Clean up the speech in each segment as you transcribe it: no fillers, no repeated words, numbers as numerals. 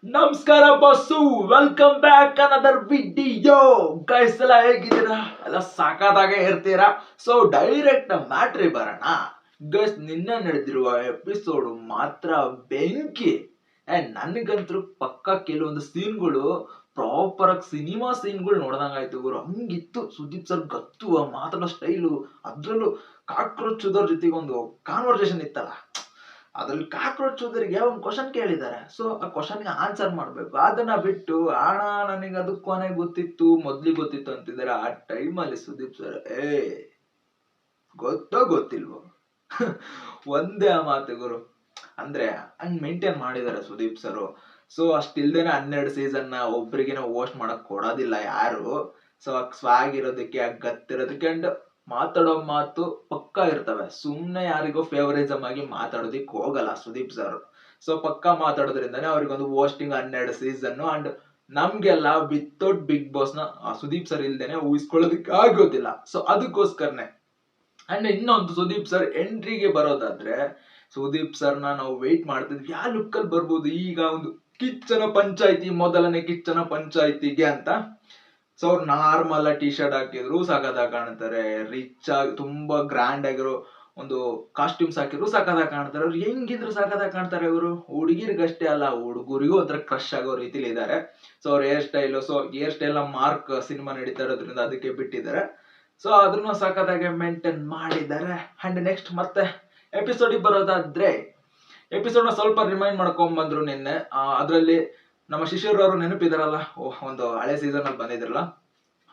ನಮಸ್ಕಾರ bus, welcome back another video. Guys ಎಲ್ಲ ಹೇಗಿದ್ದೀರಾ? ಎಲ್ಲ ಸಾಕಾದಾಗೆ ಇರ್ತೀರಾ. ಸೊ ಡೈರೆಕ್ಟ್ ಮ್ಯಾಟ್ರಿ ಬರೋಣ. ಗೈಸ್, ನಿನ್ನೆ ನಡೆದಿರುವ ಎಪಿಸೋಡ್ ಮಾತ್ರ ಬೆಂಕಿ. ನನಗಂತೂ ಪಕ್ಕ ಕೆಲವೊಂದು ಸೀನ್ಗಳು ಪ್ರಾಪರ್ ಆಗಿ ಸಿನಿಮಾ ಸೀನ್ಗಳು ನೋಡ್ದಂಗಾಯ್ತು ಗುರು. ಹಂಗಿತ್ತು ಸುದೀಪ್ ಸರ್ ಗತ್ತು ಮಾತಾಡೋ ಸ್ಟೈಲು. ಅದ್ರಲ್ಲೂ ಕಾಕ್ರೋಚ್ ಸುಧೋರ್ ಜೊತೆಗೆ ಒಂದು ಕಾನ್ವರ್ಸೇಷನ್ ಇತ್ತಲ್ಲ, ಅದ್ರಲ್ಲಿ ಕಾಕ್ರೋಚ್ ಚೌಧರಿಗೆ ಒಂದು ಕ್ವಶನ್ ಕೇಳಿದ್ದಾರೆ. ಸೊ ಆ ಕ್ವಶನ್ಗೆ ಆನ್ಸರ್ ಮಾಡ್ಬೇಕು. ಅದನ್ನ ಬಿಟ್ಟು ಅಣ್ಣ ನನಗೆ ಅದು ಕೊನೆ ಗೊತ್ತಿತ್ತು, ಮೊದ್ಲಿಗೆ ಗೊತ್ತಿತ್ತು ಅಂತಿದ್ದಾರೆ. ಆ ಟೈಮಲ್ಲಿ ಸುದೀಪ್ ಸರ್ ಗೊತ್ತೋ ಗೊತ್ತಿಲ್ವೋ ಒಂದೇ ಆ ಮಾತು ಗುರು. ಅಂದ್ರೆ ಹಂಗ್ ಮೇಂಟೈನ್ ಮಾಡಿದ್ದಾರೆ ಸುದೀಪ್ ಸರ್. ಸೊ ಅಷ್ಟಿಲ್ದೇನೆ 12 ಸೀಸನ್ ಒಬ್ರಿಗೇನೆ ಹೋಸ್ಟ್ ಮಾಡಕ್ ಕೊಡೋದಿಲ್ಲ ಯಾರು. ಸೊ ಸ್ವಾಗ್ ಇರೋದಕ್ಕೆ, ಗತ್ತಿರೋದಕ್ಕೆ ಅಂಡ್ ಮಾತಾಡೋ ಮಾತು ಪಕ್ಕಾ ಇರ್ತವೆ. ಸುಮ್ನೆ ಯಾರಿಗೋ ಫೇವರಿಸಮ್ ಆಗಿ ಮಾತಾಡೋದಿಕ್ ಹೋಗಲ್ಲ ಸುದೀಪ್ ಸರ್. ಸೊ ಪಕ್ಕಾ ಮಾತಾಡೋದ್ರಿಂದಾನೆ ಅವ್ರಿಗೊಂದು ಹೋಸ್ಟಿಂಗ್ 12 ಸೀಸನ್. ಅಂಡ್ ನಮ್ಗೆಲ್ಲ ವಿತೌಟ್ ಬಿಗ್ ಬಾಸ್ ನ ಸುದೀಪ್ ಸರ್ ಇಲ್ದೇನೆ ಊಹಿಸ್ಕೊಳ್ಳೋದಿಕ್ ಆಗೋದಿಲ್ಲ. ಸೊ ಅದಕ್ಕೋಸ್ಕರನೇ. ಅಂಡ್ ಇನ್ನೊಂದು, ಸುದೀಪ್ ಸರ್ ಎಂಟ್ರಿಗೆ ಬರೋದಾದ್ರೆ, ಸುದೀಪ್ ಸರ್ನ ನಾವು ವೆಯ್ಟ್ ಮಾಡ್ತಿದ್ವಿ ಯಾವ ಲುಕ್ ಅಲ್ಲಿ ಬರ್ಬೋದು ಈಗ ಒಂದು ಕಿಚ್ಚನ ಪಂಚಾಯಿತಿ, ಮೊದಲನೇ ಕಿಚ್ಚನ ಪಂಚಾಯಿತಿಗೆ ಅಂತ. ಸೊ ಅವ್ರು ನಾರ್ಮಲ್ ಟಿ ಶರ್ಟ್ ಹಾಕಿದ್ರು ಸಖತ್ತಾಗಿ ಕಾಣ್ತಾರೆ. ರಿಚ್ ಆಗಿ ತುಂಬಾ ಗ್ರ್ಯಾಂಡ್ ಆಗಿರೋ ಒಂದು ಕಾಸ್ಟ್ಯೂಮ್ಸ್ ಹಾಕಿದ್ರು ಸಖತ್ತಾಗಿ ಕಾಣ್ತಾರೆ. ಅವ್ರು ಹೆಂಗಿದ್ರು ಸಖತ್ತಾಗಿ ಕಾಣ್ತಾರೆ. ಅವರು ಹುಡುಗಿರಿಗಷ್ಟೇ ಅಲ್ಲ, ಹುಡುಗರಿಗೂ ಒಂಥರ ಕ್ರಶ್ ಆಗೋ ರೀತಿಲಿ ಇದ್ದಾರೆ. ಸೊ ಅವ್ರ ಹೇರ್ ಸ್ಟೈಲ್ ಮಾರ್ಕ್ ಸಿನಿಮಾ ನಡೀತಾ ಇರೋದ್ರಿಂದ ಅದಕ್ಕೆ ಬಿಟ್ಟಿದ್ದಾರೆ. ಸೊ ಅದನ್ನ ಸಖತ್ತಾಗಿ ಮೇಂಟೈನ್ ಮಾಡಿದ್ದಾರೆ. ಅಂಡ್ ನೆಕ್ಸ್ಟ್ ಮತ್ತೆ ಎಪಿಸೋಡಿಗೆ ಬರೋದಾದ್ರೆ, ಎಪಿಸೋಡ್ನ ಸ್ವಲ್ಪ ರಿಮೈಂಡ್ ಮಾಡ್ಕೊಂಡ್ ಬಂದ್ರು ನಿನ್ನೆ. ಅದರಲ್ಲಿ ನಮ್ಮ ಶಿಶಿರ್ ಅವರು ನೆನಪಿದಾರಲ್ಲ, ಒಂದು ಹಳೆ ಸೀಸನ್ ಅಲ್ಲಿ ಬಂದಿದ್ರಲ್ಲ.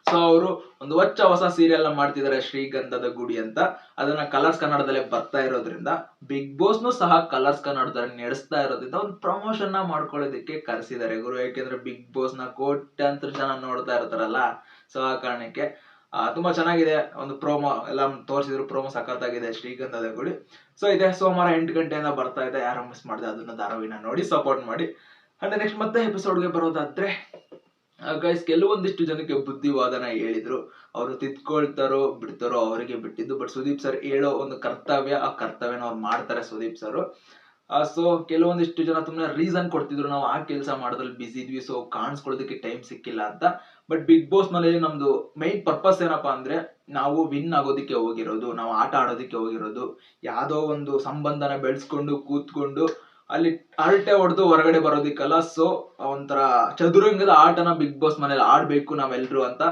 ಸೊ ಅವರು ಒಂದು ಹೊಸ ಸೀರಿಯಲ್ ಮಾಡ್ತಿದ್ದಾರೆ, ಶ್ರೀಗಂಧದ ಗುಡಿ ಅಂತ. ಅದನ್ನ ಕಲರ್ಸ್ ಕನ್ನಡದಲ್ಲೇ ಬರ್ತಾ ಇರೋದ್ರಿಂದ, ಬಿಗ್ ಬಾಸ್ ನು ಸಹ ಕಲರ್ಸ್ ಕನ್ನಡದಲ್ಲಿ ನಡೆಸ್ತಾ ಇರೋದ್ರಿಂದ ಒಂದು ಪ್ರಮೋಷನ್ ನ ಮಾಡ್ಕೊಳ್ಳೋದಕ್ಕೆ ಕರೆಸಿದ್ದಾರೆ ಗುರು. ಯಾಕೆಂದ್ರೆ ಬಿಗ್ ಬಾಸ್ ನ ಕೋಟ್ಯಾಂತರ ಜನ ನೋಡ್ತಾ ಇರ್ತಾರಲ್ಲ. ಸೊ ಆ ಕಾರಣಕ್ಕೆ ತುಂಬಾ ಚೆನ್ನಾಗಿದೆ. ಒಂದು ಪ್ರೋಮೋ ಎಲ್ಲ ತೋರಿಸಿದ್ರು, ಪ್ರೋಮೋ ಸಖತ್ತಾಗಿದೆ ಶ್ರೀಗಂಧದ ಗುಡಿ. ಸೊ ಇದೆ ಸೋಮವಾರ 8 ಗಂಟೆಯಿಂದ ಬರ್ತಾ ಇದೆ. ಯಾರು ಮಿಸ್ ಮಾಡಿದೆ ಅದನ್ನ ಧಾರಾವಿನ ನೋಡಿ ಸಪೋರ್ಟ್ ಮಾಡಿ. ಅಂಡ್ ನೆಕ್ಸ್ಟ್ ಮತ್ತೆ ಎಪಿಸೋಡ್ಗೆ ಬರೋದಾದ್ರೆ, ಗೈಸ್ ಕೆಲವೊಂದಿಷ್ಟು ಜನಕ್ಕೆ ಬುದ್ಧಿವಾದನ ಹೇಳಿದ್ರು. ಅವರು ತಿದ್ಕೊಳ್ತಾರೋ ಬಿಡ್ತಾರೋ ಅವರಿಗೆ ಬಿಟ್ಟಿದ್ದು. ಬಟ್ ಸುದೀಪ್ ಸರ್ ಹೇಳೋ ಒಂದು ಕರ್ತವ್ಯ, ಆ ಕರ್ತವ್ಯನ ಅವ್ರು ಮಾಡ್ತಾರೆ ಸುದೀಪ್ ಸರ್. ಸೊ ಕೆಲವೊಂದಿಷ್ಟು ಜನ ತುಂಬಾ ರೀಸನ್ ಕೊಡ್ತಿದ್ರು, ನಾವು ಆ ಕೆಲಸ ಮಾಡೋದ್ರಲ್ಲಿ ಬಿಸಿ ಇದ್ವಿ, ಸೊ ಕಾಣಿಸ್ಕೊಳ್ಳೋದಕ್ಕೆ ಟೈಮ್ ಸಿಕ್ಕಿಲ್ಲ ಅಂತ. ಬಟ್ ಬಿಗ್ ಬಾಸ್ ನಲ್ಲಿ ನಮ್ದು ಮೈನ್ ಪರ್ಪಸ್ ಏನಪ್ಪಾ ಅಂದ್ರೆ, ನಾವು ವಿನ್ ಆಗೋದಿಕ್ಕೆ ಹೋಗಿರೋದು, ನಾವು ಆಟ ಆಡೋದಿಕ್ಕೆ ಹೋಗಿರೋದು. ಯಾವ್ದೋ ಒಂದು ಸಂಬಂಧನ ಬೆಳೆಸ್ಕೊಂಡು ಕೂತ್ಕೊಂಡು ಅಲ್ಲಿ ಹರಟೆ ಹೊಡೆದು ಹೊರಗಡೆ ಬರೋದಿಕ್ಕಲ್ಲ. ಸೊ ಒಂಥರ ಚದುರಂಗದ ಆಟನ ಬಿಗ್ ಬಾಸ್ ಮನೇಲಿ ಆಡ್ಬೇಕು ನಾವೆಲ್ರು ಅಂತ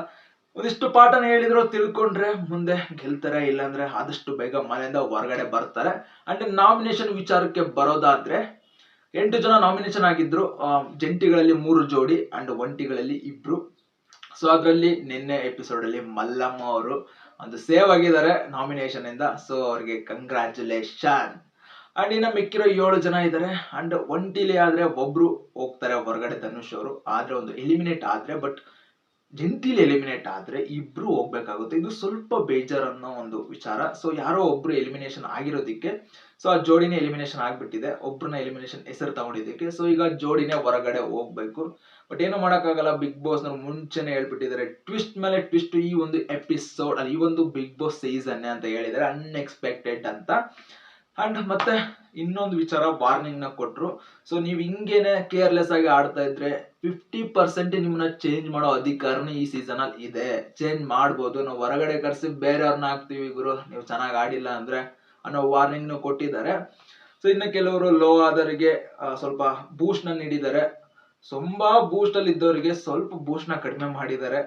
ಒಂದಿಷ್ಟು ಪಾಠನ ಹೇಳಿದ್ರು. ತಿಳ್ಕೊಂಡ್ರೆ ಮುಂದೆ ಗೆಲ್ತಾರೆ, ಇಲ್ಲಾಂದ್ರೆ ಆದಷ್ಟು ಬೇಗ ಮನೆಯಿಂದ ಹೊರಗಡೆ ಬರ್ತಾರೆ. ಅಂಡ್ ನಾಮಿನೇಷನ್ ವಿಚಾರಕ್ಕೆ ಬರೋದಾದ್ರೆ, 8 ಜನ ನಾಮಿನೇಷನ್ ಆಗಿದ್ರು. ಜಂಟಿಗಳಲ್ಲಿ 3 ಜೋಡಿ ಅಂಡ್ ಒಂಟಿಗಳಲ್ಲಿ 2. ಸೊ ಅದ್ರಲ್ಲಿ ನಿನ್ನೆ ಎಪಿಸೋಡ್ ಅಲ್ಲಿ ಮಲ್ಲಮ್ಮ ಅವರು ಒಂದು ಸೇವ್ ಆಗಿದ್ದಾರೆ ನಾಮಿನೇಷನ್ ಇಂದ. ಸೊ ಅವ್ರಿಗೆ ಕಂಗ್ರಾಚುಲೇಷನ್. ಅಂಡ್ ಇನ್ನ ಮಿಕ್ಕಿರೋ 7 ಜನ ಇದ್ದಾರೆ. ಅಂಡ್ ಒಂಟಿಲಿ ಆದ್ರೆ ಒಬ್ರು ಹೋಗ್ತಾರೆ ಹೊರಗಡೆ, ಧನುಷ್ ಅವರು. ಆದ್ರೆ ಒಂದು ಎಲಿಮಿನೇಟ್ ಆದ್ರೆ, ಬಟ್ ಜಂಟಿಲಿ ಎಲಿಮಿನೇಟ್ ಆದ್ರೆ 2 ಹೋಗ್ಬೇಕಾಗುತ್ತೆ. ಇದು ಸ್ವಲ್ಪ ಬೇಜಾರ್ ಅನ್ನೋ ಒಂದು ವಿಚಾರ. ಸೊ ಯಾರೋ ಒಬ್ರು ಎಲಿಮಿನೇಷನ್ ಆಗಿರೋದಿಕ್ಕೆ, ಸೊ ಆ ಜೋಡಿನೇ ಎಲಿಮಿನೇಷನ್ ಆಗ್ಬಿಟ್ಟಿದೆ, ಒಬ್ರನ್ನ ಎಲಿಮಿನೇಷನ್ ಹೆಸರು ತಗೊಂಡಿದ್ದಕ್ಕೆ. ಸೊ ಈಗ ಜೋಡಿನೇ ಹೊರಗಡೆ ಹೋಗ್ಬೇಕು. ಬಟ್ ಏನು ಮಾಡಕ್ಕಾಗಲ್ಲ, ಬಿಗ್ ಬಾಸ್ ನವ್ರು ಮುಂಚೆನೆ ಹೇಳ್ಬಿಟ್ಟಿದ್ದಾರೆ, ಟ್ವಿಸ್ಟ್ ಮೇಲೆ ಟ್ವಿಸ್ಟ್ ಈ ಒಂದು ಎಪಿಸೋಡ್, ಈ ಒಂದು ಬಿಗ್ ಬಾಸ್ ಸೀಸನ್ ಅಂತ ಹೇಳಿದ್ದಾರೆ, ಅನ್ಎಕ್ಸ್ಪೆಕ್ಟೆಡ್ ಅಂತ. ಅಂಡ್ ಮತ್ತೆ ಇನ್ನೊಂದು ವಿಚಾರ, ವಾರ್ನಿಂಗ್ ನ ಕೊಟ್ರು. ಸೊ ನೀವ್ ಹಿಂಗೇನೆ ಕೇರ್ಲೆಸ್ ಆಗಿ ಆಡ್ತಾ ಇದ್ರೆ 50% ನಿಮ್ಮನ್ನ ಚೇಂಜ್ ಮಾಡೋ ಅಧಿಕಾರನೇ ಈ ಸೀಸನ್ ಅಲ್ಲಿ ಇದೆ. ಚೇಂಜ್ ಮಾಡ್ಬೋದು, ನಾವು ಹೊರಗಡೆ ಕರ್ಸಿ ಬೇರೆಯವ್ರನ್ನ ಹಾಕ್ತಿವಿ ಗುರು, ನೀವು ಚೆನ್ನಾಗಿ ಆಡಿಲ್ಲ ಅಂದ್ರೆ ಅನ್ನೋ ವಾರ್ನಿಂಗ್ ನು ಕೊಟ್ಟಿದ್ದಾರೆ. ಸೊ ಇನ್ನು ಕೆಲವರು ಲೋ ಆದವರಿಗೆ ಸ್ವಲ್ಪ ಬೂಸ್ಟ್ ನ ನೀಡಿದ್ದಾರೆ. ತುಂಬಾ ಬೂಸ್ಟ್ ಅಲ್ಲಿ ಇದ್ದವರಿಗೆ ಸ್ವಲ್ಪ ಬೂಸ್ಟ್ ನ ಕಡಿಮೆ ಮಾಡಿದ್ದಾರೆ.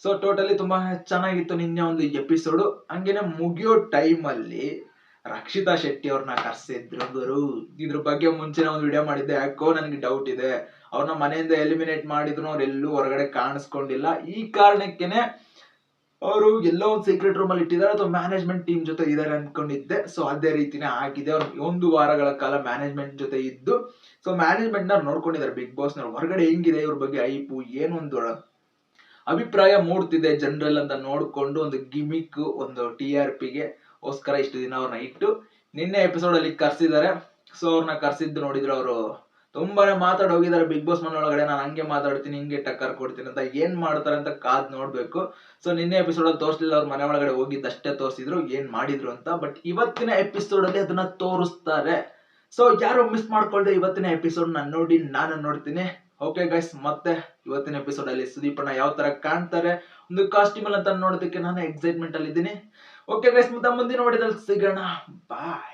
ಸೊ ಟೋಟಲಿ ತುಂಬಾ ಚೆನ್ನಾಗಿತ್ತು ನಿನ್ನೆ ಒಂದು ಎಪಿಸೋಡ್. ಹಂಗೇನೆ ಮುಗಿಯೋ ಟೈಮ್ ಅಲ್ಲಿ ರಕ್ಷಿತಾ ಶೆಟ್ಟಿ ಅವ್ರನ್ನ ಕರ್ಸಿದ್ರು ಗುರು. ಇದ್ರ ಬಗ್ಗೆ ಮುಂಚೆನೆ ಒಂದು ವಿಡಿಯೋ ಮಾಡಿದ್ದೆ, ಯಾಕೋ ನನ್ಗೆ ಡೌಟ್ ಇದೆ. ಅವ್ರನ್ನ ಮನೆಯಿಂದ ಎಲಿಮಿನೇಟ್ ಮಾಡಿದ್ರು, ಅವ್ರು ಎಲ್ಲೂ ಹೊರಗಡೆ ಕಾಣಿಸ್ಕೊಂಡಿಲ್ಲ. ಈ ಕಾರಣಕ್ಕೆನೆ ಅವರು ಎಲ್ಲೋ ಒಂದು ಸೀಕ್ರೆಟ್ ರೂಮ್ ಅಲ್ಲಿ ಇಟ್ಟಿದ್ದಾರೆ, ಅಥವಾ ಮ್ಯಾನೇಜ್ಮೆಂಟ್ ಟೀಮ್ ಜೊತೆ ಇದಾರೆ ಅನ್ಕೊಂಡಿದ್ದೆ. ಸೊ ಅದೇ ರೀತಿನೇ ಆಗಿದೆ. ಅವ್ರು 1 ವಾರಗಳ ಕಾಲ ಮ್ಯಾನೇಜ್ಮೆಂಟ್ ಜೊತೆ ಇದ್ದು, ಸೊ ಮ್ಯಾನೇಜ್ಮೆಂಟ್ ನ ನೋಡ್ಕೊಂಡಿದ್ದಾರೆ ಬಿಗ್ ಬಾಸ್ ನವ್ರು. ಹೊರಗಡೆ ಹೆಂಗಿದೆ ಇವ್ರ ಬಗ್ಗೆ ಐಪು, ಏನೊಂದು ಅಭಿಪ್ರಾಯ ಮೂಡ್ತಿದೆ ಜನರಲ್ ಅಂತ ನೋಡ್ಕೊಂಡು ಒಂದು ಗಿಮಿಕ್, ಒಂದು TRP ಗೆ ಗೋಸ್ಕರ ಇಷ್ಟು ದಿನ ಅವ್ರನ್ನ ಇಟ್ಟು ನಿನ್ನೆ ಎಪಿಸೋಡ್ ಅಲ್ಲಿ ಕರ್ಸಿದ್ದಾರೆ. ಸೊ ಅವ್ರನ್ನ ಕರ್ಸಿದ್ದು ನೋಡಿದ್ರೆ ಅವರು ತುಂಬಾನೇ ಮಾತಾಡ್ ಹೋಗಿದ್ದಾರೆ ಬಿಗ್ ಬಾಸ್ ಮನೆ ಒಳಗಡೆ. ನಾನು ಹಂಗೆ ಮಾತಾಡ್ತೀನಿ, ಹಿಂಗೆ ಟಕ್ಕರ್ ಕೊಡ್ತೀನಿ ಅಂತ. ಏನ್ ಮಾಡ್ತಾರೆ ಅಂತ ಕಾದ್ ನೋಡ್ಬೇಕು. ಸೊ ನಿನ್ನೆ ಎಪಿಸೋಡ್ ಅಲ್ಲಿ ತೋರಿಸಲಿಲ್ಲ, ಅವ್ರ ಮನೆ ಒಳಗಡೆ ಹೋಗಿದ್ದಷ್ಟೇ ತೋರಿಸಿದ್ರು ಏನ್ ಮಾಡಿದ್ರು ಅಂತ. ಬಟ್ ಇವತ್ತಿನ ಎಪಿಸೋಡ್ ಅಲ್ಲಿ ಅದನ್ನ ತೋರಿಸ್ತಾರೆ. ಸೊ ಯಾರು ಮಿಸ್ ಮಾಡ್ಕೊಳ್ದೆ ಇವತ್ತಿನ ಎಪಿಸೋಡ್ ನಾನು ನೋಡಿ ನಾನು ನೋಡ್ತೀನಿ. ಓಕೆ ಗೈಸ್, ಮತ್ತೆ ಇವತ್ತಿನ ಎಪಿಸೋಡ್ ಅಲ್ಲಿ ಸುದೀಪ್ ಅಣ್ಣ ಯಾವ ತರ ಕಾಣ್ತಾರೆ, ಒಂದು ಕಾಸ್ಟ್ಯೂಮ್ ಅಂತ ನೋಡೋದಕ್ಕೆ ನಾನು ಎಕ್ಸೈಟ್ಮೆಂಟ್ ಅಲ್ಲಿ ಇದ್ದೀನಿ. ಓಕೆ ಗೈಸ್, ಮತ್ತೆ ಮುಂದಿನ ವಿಡಿಯೋದಲ್ಲಿ ಸಿಗೋಣ. ಬಾಯ್.